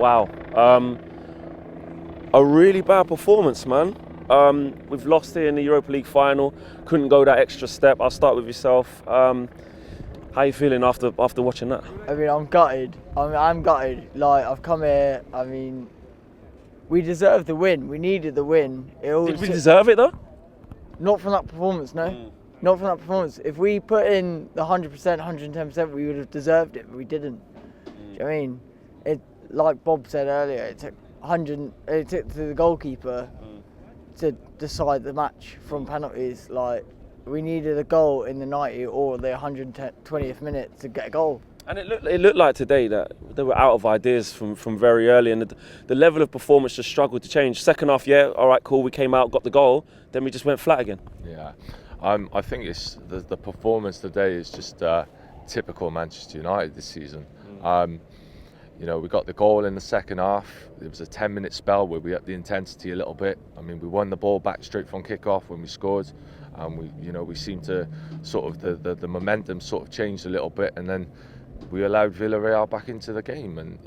Wow. A really bad performance, man. We've lost here in the Europa League final. Couldn't go that extra step. I'll start with yourself. How are you feeling after watching that? I mean, I'm gutted. I'm gutted. Like, I've come here. I mean, we deserved the win. We needed the win. Did we deserve it though? Not from that performance, no. Not from that performance. If we put in the 100%, 110%, we would have deserved it, but we didn't. Do you know what I mean? It, like Bob said earlier, it took to the goalkeeper to decide the match from penalties. Like, we needed a goal in the 90th or the 120th minute to get a goal. And it looked like today that they were out of ideas from very early, and the level of performance just struggled to change. Second half, yeah, all right, cool, we came out, got the goal, then we just went flat again. Yeah, I think it's the performance today is just typical Manchester United this season. You know, we got the goal in the second half. There was a 10-minute spell where we upped the intensity a little bit. I mean, we won the ball back straight from kick-off when we scored. We seemed to sort of the momentum sort of changed a little bit, and then we allowed Villarreal back into the game, and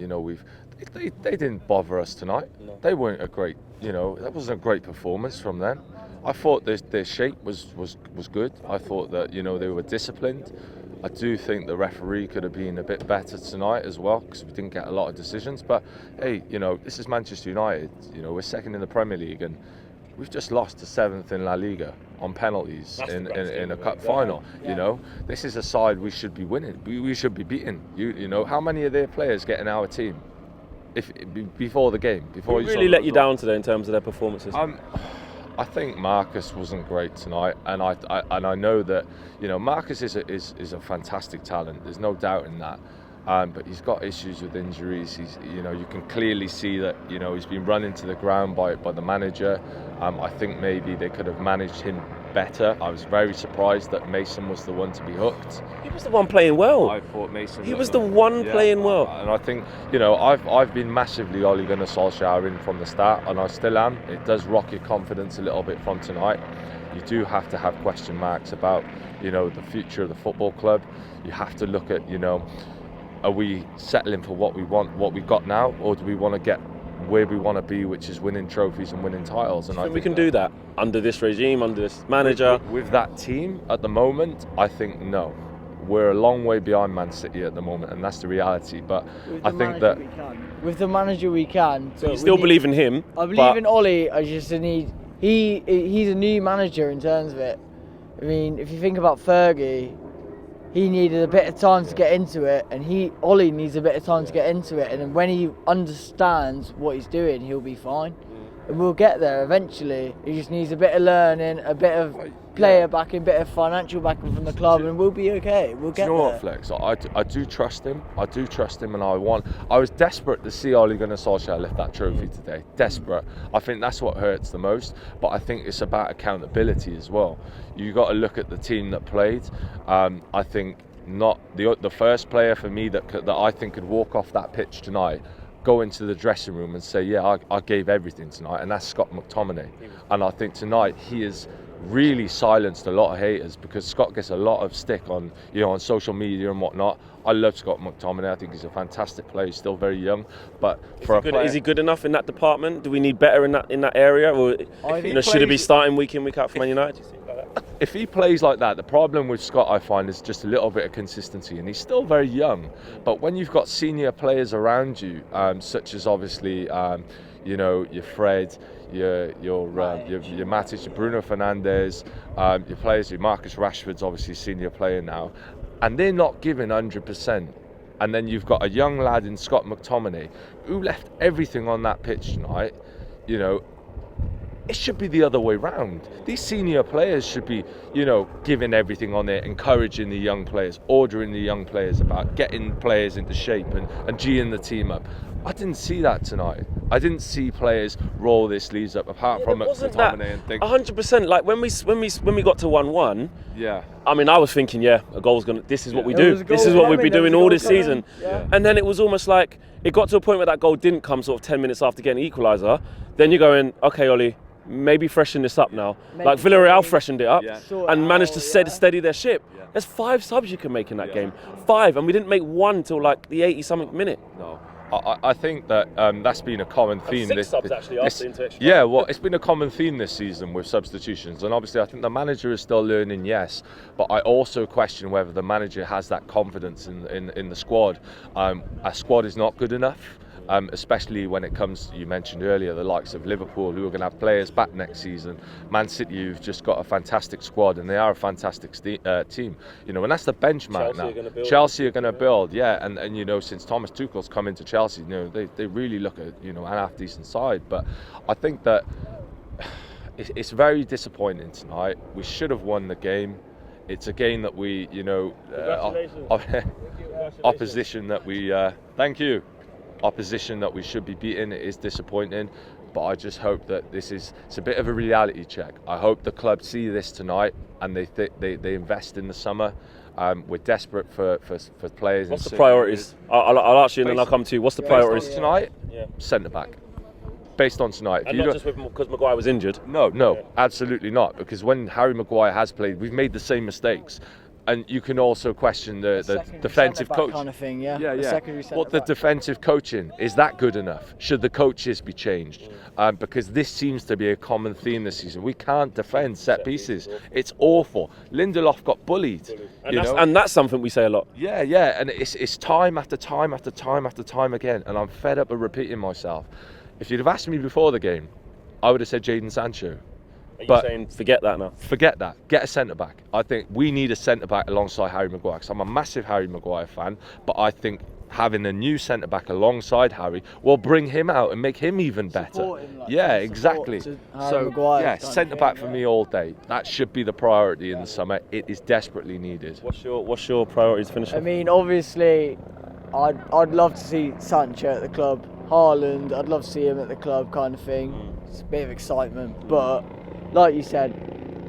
they didn't bother us tonight. No. They weren't that wasn't a great performance from them. I thought their shape was good. I thought that they were disciplined. I do think the referee could have been a bit better tonight as well, because we didn't get a lot of decisions. But hey, this is Manchester United. We're second in the Premier League, and we've just lost to 7th in La Liga on penalties in a cup final. Yeah. This is a side we should be winning. We should be beating. How many of their players get in our team? Before the game, before Who really let you down today in terms of their performances? I think Marcus wasn't great tonight, and I know that Marcus is a fantastic talent. There's no doubt in that. But he's got issues with injuries. You can clearly see that he's been run into the ground by the manager. I think maybe they could have managed him better. I was very surprised that Mason was the one to be hooked. He was the one playing well. I thought Mason. He was the one playing well. And I think I've been massively Ole Gunnar Solskjaer in from the start, and I still am. It does rock your confidence a little bit from tonight. You do have to have question marks about the future of the football club. You have to look at are we settling for what we want, what we've got now, or do we want to get where we want to be, which is winning trophies and winning titles? And I think we can do that under this regime, under this manager. With that team at the moment, I think no. We're a long way behind Man City at the moment, and that's the reality. But I think that with the manager we can. So you still believe in him? I believe in Ollie. I just need he's a new manager in terms of it. I mean, if you think about Fergie, he needed a bit of time to get into it, and Ollie needs a bit of time to get into it, and then when he understands what he's doing, he'll be fine. And we'll get there eventually. He just needs a bit of learning, a bit of player backing, a bit of financial backing from the club, and we'll be okay. We'll get there. You know what, Flex? I do trust him. I do trust him, and I was desperate to see Ole Gunnar Solskjaer lift that trophy today. Desperate. I think that's what hurts the most. But I think it's about accountability as well. You got to look at the team that played. I think not the first player for me that I think could walk off that pitch tonight, go into the dressing room and say, yeah, I gave everything tonight, and that's Scott McTominay. And I think tonight he has really silenced a lot of haters, because Scott gets a lot of stick on on social media and whatnot. I love Scott McTominay. I think he's a fantastic player. He's still very young, but is he good enough in that department? Do we need better in that area, or should he be starting week in, week out for Man United? If he plays like that, the problem with Scott, I find, is just a little bit of consistency, and he's still very young. But when you've got senior players around you, such as obviously your Fred, your Matic, your Bruno Fernandes, your players, your Marcus Rashford's obviously a senior player now, and they're not giving 100%. And then you've got a young lad in Scott McTominay who left everything on that pitch tonight. It should be the other way round. These senior players should be, giving everything on there, encouraging the young players, ordering the young players about, getting players into shape and G'ing the team up. I didn't see that tonight. I didn't see players roll their sleeves up, apart from McTominay and think 100%. Like when we got to 1-1. Yeah. I mean, I was thinking, a goal's gonna. This is what we do. This is what we've been doing all this season. Yeah. And then it was almost like it got to a point where that goal didn't come sort of 10 minutes after getting an equaliser. Then you're going, okay, Ollie, maybe freshen this up now. Like Villarreal freshened it up and managed to steady their ship. Yeah. There's 5 subs you can make in that game. 5, and we didn't make one till like the 80-something minute. No. I think that that's been a common theme. Six subs actually after into extra time. Yeah, well, it's been a common theme this season with substitutions, and obviously I think the manager is still learning, yes, but I also question whether the manager has that confidence in the squad. Our squad is not good enough. Especially when it comes, you mentioned earlier, the likes of Liverpool, who are going to have players back next season. Man City, who've just got a fantastic squad, and they are a fantastic team. You know, and that's the benchmark now. Chelsea are going to build, yeah. And you know, since Thomas Tuchel's come into Chelsea, you know, they really look at, you know, an half decent side. But I think that it's very disappointing tonight. We should have won the game. It's a game that we, you know, opposition that we. Thank you. Opposition that we should be beating. It is disappointing, but I just hope that it's a bit of a reality check. I hope the club see this tonight and they invest in the summer. We're desperate for players. What's the priorities? I'll ask you and then I'll come to you. What's the priorities tonight? Yeah. Centre back. Based on tonight. And not just because Maguire was injured? No, absolutely not. Because when Harry Maguire has played, we've made the same mistakes. And you can also question the defensive coach kind of thing, yeah. What the defensive coaching, is that good enough? Should the coaches be changed? Because this seems to be a common theme this season. We can't defend set pieces. It's awful. Lindelof got bullied. And that's something we say a lot. Yeah, and it's time after time after time after time again. And I'm fed up of repeating myself. If you'd have asked me before the game, I would have said Jadon Sancho. Are you saying forget that now? Forget that. Get a centre-back. I think we need a centre-back alongside Harry Maguire, because I'm a massive Harry Maguire fan, but I think having a new centre-back alongside Harry will bring him out and make him even better. Yeah, exactly. So, yeah, centre-back for me all day. That should be the priority in the summer. It is desperately needed. What's your priority to finish off? I mean, obviously, I'd love to see Sancho at the club. Haaland, I'd love to see him at the club, kind of thing. It's a bit of excitement, but like you said,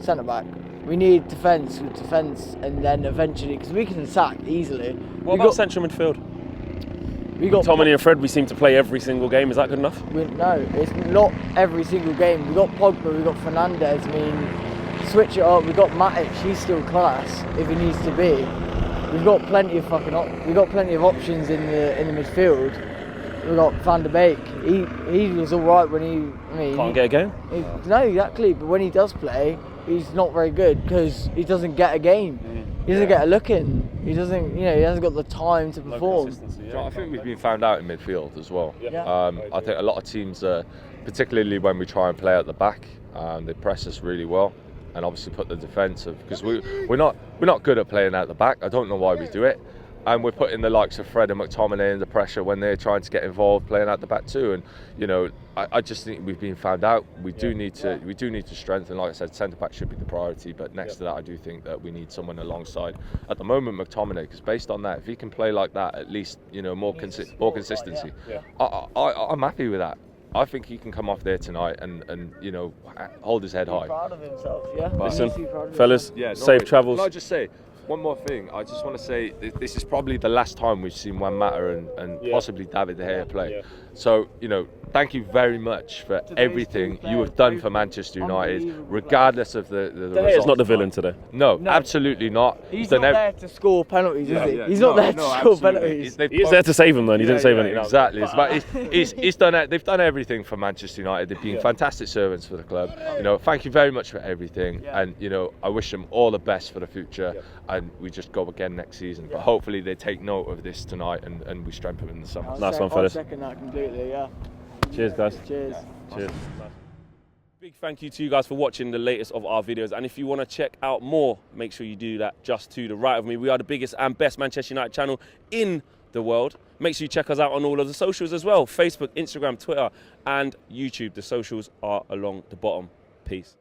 centre back. We need defence, and then eventually, because we can sack easily. What about central midfield? We got Tomini and Fred. We seem to play every single game. Is that good enough? No, it's not every single game. We got Pogba, we got Fernandes. I mean, switch it up. We got Matic. He's still class if he needs to be. We've got plenty of options in the midfield. We've got Van der Beek. He was all right when he can't get a game. No, exactly. But when he does play, he's not very good because he doesn't get a game. He doesn't get a look in. He doesn't. He hasn't got the time to perform. I think we've been found out in midfield as well. Yeah. I think a lot of teams, particularly when we try and play at the back, they press us really well, and obviously put the defensive, because we're not good at playing out the back. I don't know why we do it. And we're putting the likes of Fred and McTominay under pressure when they're trying to get involved playing at the back too. And I just think we've been found out. We do need to strengthen. Like I said, centre back should be the priority. But next to that, I do think that we need someone alongside at the moment McTominay, because based on that, if he can play like that, at least more consistency. I'm happy with that. I think he can come off there tonight and hold his head high. Proud of himself, yeah. Listen, fellas, safe travels. Can I just say one more thing? I just want to say this is probably the last time we've seen Juan Mata and possibly David De Gea play. Yeah. So, thank you very much for everything you have done for Manchester United, regardless of the results. De Gea's not the villain today. No, absolutely not. He's not there to score penalties, is he? He's not there to score penalties. He's there to save them, though, and he didn't save any. Exactly. He's done. They've done everything for Manchester United. They've been fantastic servants for the club. Thank you very much for everything, and I wish them all the best for the future. And we just go again next season. But hopefully they take note of this tonight and we strengthen in the summer. Nice one, fellas. I second that completely, yeah. Cheers, guys. Cheers. Cheers. Big thank you to you guys for watching the latest of our videos. And if you want to check out more, make sure you do that just to the right of me. We are the biggest and best Manchester United channel in the world. Make sure you check us out on all of the socials as well. Facebook, Instagram, Twitter and YouTube. The socials are along the bottom. Peace.